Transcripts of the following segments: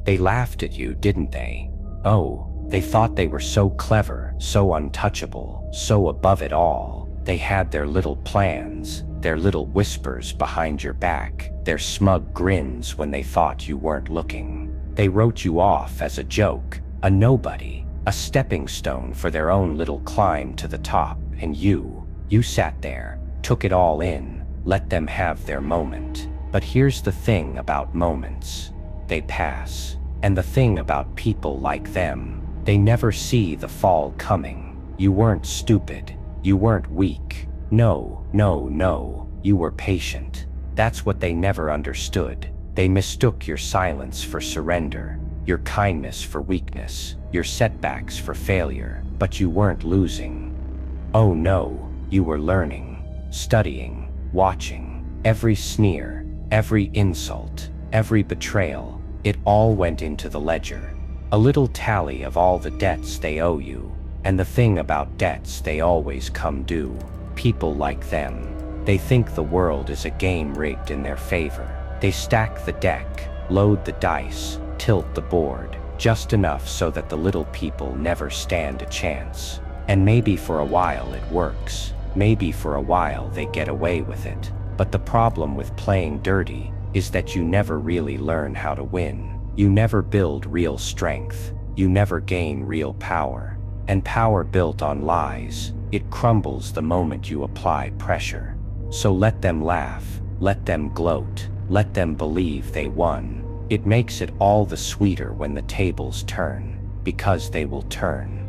They laughed at you, didn't they? Oh, they thought they were so clever, so untouchable, so above it all. They had their little plans, their little whispers behind your back, their smug grins when they thought you weren't looking. They wrote you off as a joke, a nobody, a stepping stone for their own little climb to the top, and you sat there, took it all in, let them have their moment. But here's the thing about moments. They pass. And the thing about people like them, they never see the fall coming. You weren't stupid. You weren't weak. No, you were patient. That's what they never understood. They mistook your silence for surrender, your kindness for weakness, your setbacks for failure, but you weren't losing. Oh no, you were learning, studying, watching. Every sneer, every insult, every betrayal, it all went into the ledger. A little tally of all the debts they owe you. And the thing about debts, they always come due. People like them, they think the world is a game rigged in their favor. They stack the deck, load the dice, tilt the board, just enough so that the little people never stand a chance. And maybe for a while it works. Maybe for a while they get away with it. But the problem with playing dirty is that you never really learn how to win. You never build real strength. You never gain real power. And power built on lies, it crumbles the moment you apply pressure. So let them laugh, let them gloat, let them believe they won. It makes it all the sweeter when the tables turn, because they will turn.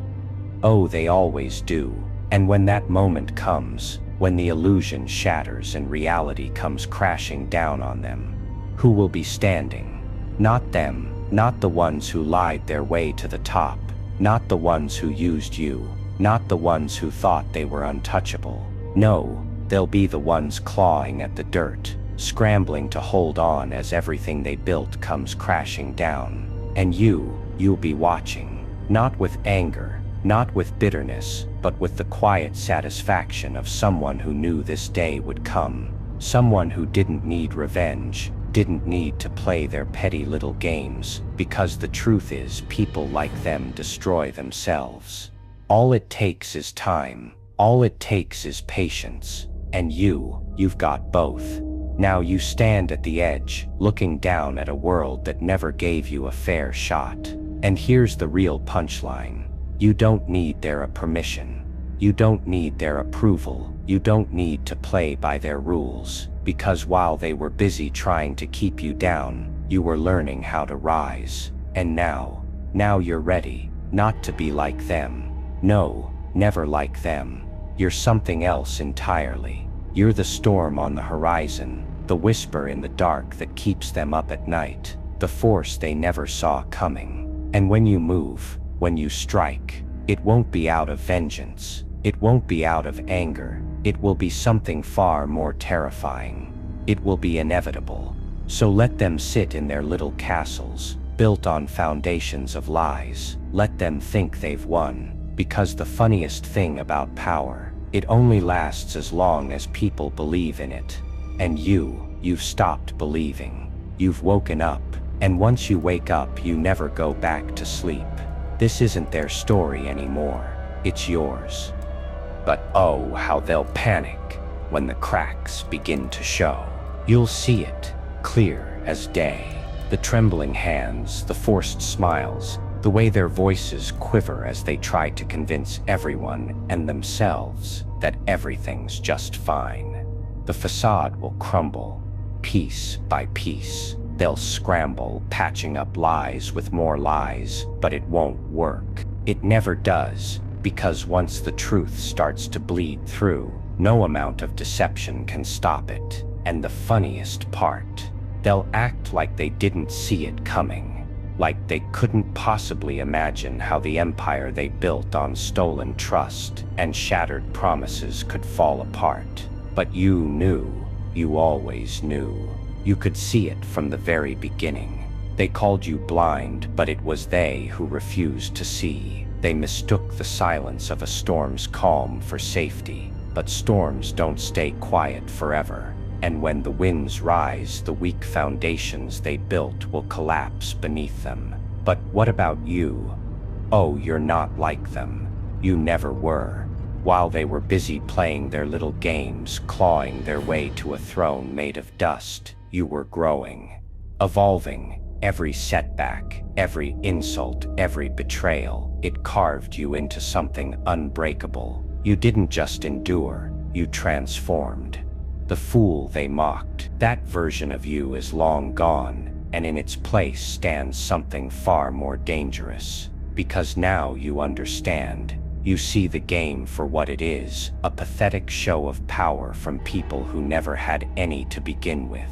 Oh, they always do. And when that moment comes, when the illusion shatters and reality comes crashing down on them, who will be standing? Not them, not the ones who lied their way to the top. Not the ones who used you, not the ones who thought they were untouchable. No, they'll be the ones clawing at the dirt, scrambling to hold on as everything they built comes crashing down. And you'll be watching, not with anger, not with bitterness, but with the quiet satisfaction of someone who knew this day would come. Someone who didn't need revenge, didn't need to play their petty little games, because the truth is people like them destroy themselves. All it takes is time. All it takes is patience. And you've got both. Now you stand at the edge, looking down at a world that never gave you a fair shot. And here's the real punchline. You don't need their permission. You don't need their approval. You don't need to play by their rules. Because while they were busy trying to keep you down, you were learning how to rise. And now you're ready, not to be like them. No, never like them. You're something else entirely. You're the storm on the horizon, the whisper in the dark that keeps them up at night, the force they never saw coming. And when you move, when you strike, it won't be out of vengeance. It won't be out of anger. It will be something far more terrifying. It will be inevitable. So let them sit in their little castles, built on foundations of lies. Let them think they've won. Because the funniest thing about power, it only lasts as long as people believe in it. And you've stopped believing. You've woken up, and once you wake up, you never go back to sleep. This isn't their story anymore. It's yours. But oh, how they'll panic when the cracks begin to show. You'll see it, clear as day. The trembling hands, the forced smiles, the way their voices quiver as they try to convince everyone and themselves that everything's just fine. The facade will crumble, piece by piece. They'll scramble, patching up lies with more lies, but it won't work. It never does. Because once the truth starts to bleed through, no amount of deception can stop it. And the funniest part, they'll act like they didn't see it coming, like they couldn't possibly imagine how the empire they built on stolen trust and shattered promises could fall apart. But you knew, you always knew. You could see it from the very beginning. They called you blind, but it was they who refused to see. They mistook the silence of a storm's calm for safety, but storms don't stay quiet forever. And when the winds rise, the weak foundations they built will collapse beneath them. But what about you? Oh, you're not like them. You never were. While they were busy playing their little games, clawing their way to a throne made of dust, you were growing, evolving. Every setback, every insult, every betrayal, it carved you into something unbreakable. You didn't just endure, you transformed. The fool they mocked, that version of you is long gone, and in its place stands something far more dangerous. Because now you understand. You see the game for what it is, a pathetic show of power from people who never had any to begin with.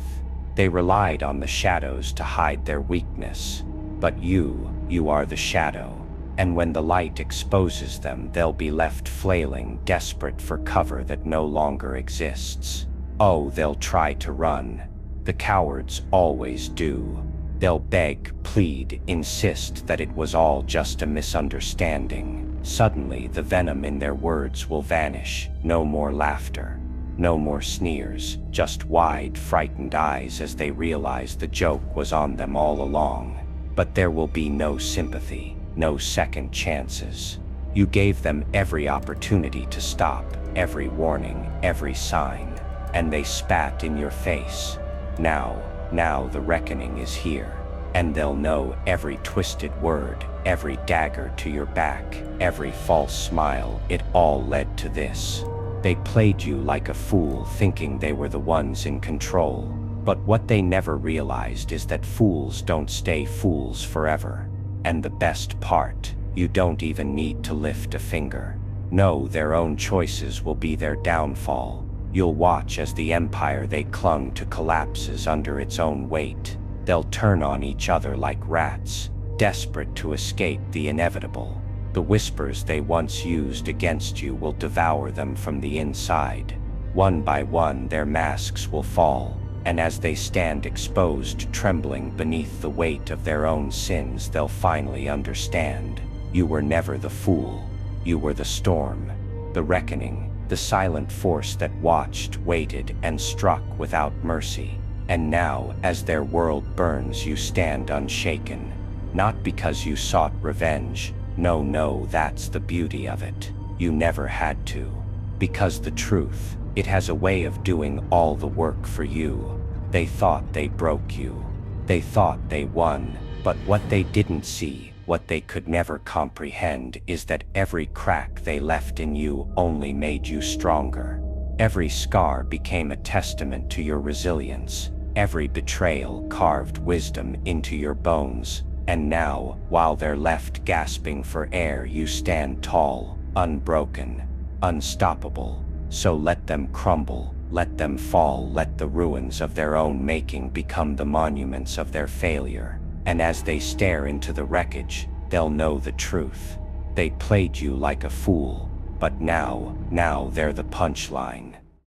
They relied on the shadows to hide their weakness. But you are the shadow. And when the light exposes them, they'll be left flailing, desperate for cover that no longer exists. Oh, they'll try to run. The cowards always do. They'll beg, plead, insist that it was all just a misunderstanding. Suddenly, the venom in their words will vanish. No more laughter. No more sneers, just wide, frightened eyes as they realize the joke was on them all along. But there will be no sympathy, no second chances. You gave them every opportunity to stop, every warning, every sign, and they spat in your face. Now the reckoning is here, and they'll know every twisted word, every dagger to your back, every false smile, it all led to this. They played you like a fool, thinking they were the ones in control. But what they never realized is that fools don't stay fools forever. And the best part, you don't even need to lift a finger. No, their own choices will be their downfall. You'll watch as the empire they clung to collapses under its own weight. They'll turn on each other like rats, desperate to escape the inevitable. The whispers they once used against you will devour them from the inside. One by one, their masks will fall, and as they stand exposed, trembling beneath the weight of their own sins, they'll finally understand. You were never the fool. You were the storm, the reckoning, the silent force that watched, waited, and struck without mercy. And now, as their world burns, you stand unshaken. Not because you sought revenge. No, that's the beauty of it. You never had to. Because the truth, it has a way of doing all the work for you. They thought they broke you. They thought they won. But what they didn't see, what they could never comprehend, is that every crack they left in you only made you stronger. Every scar became a testament to your resilience. Every betrayal carved wisdom into your bones. And now, while they're left gasping for air, you stand tall, unbroken, unstoppable. So let them crumble, let them fall, let the ruins of their own making become the monuments of their failure. And as they stare into the wreckage, they'll know the truth. They played you like a fool, but now they're the punchline.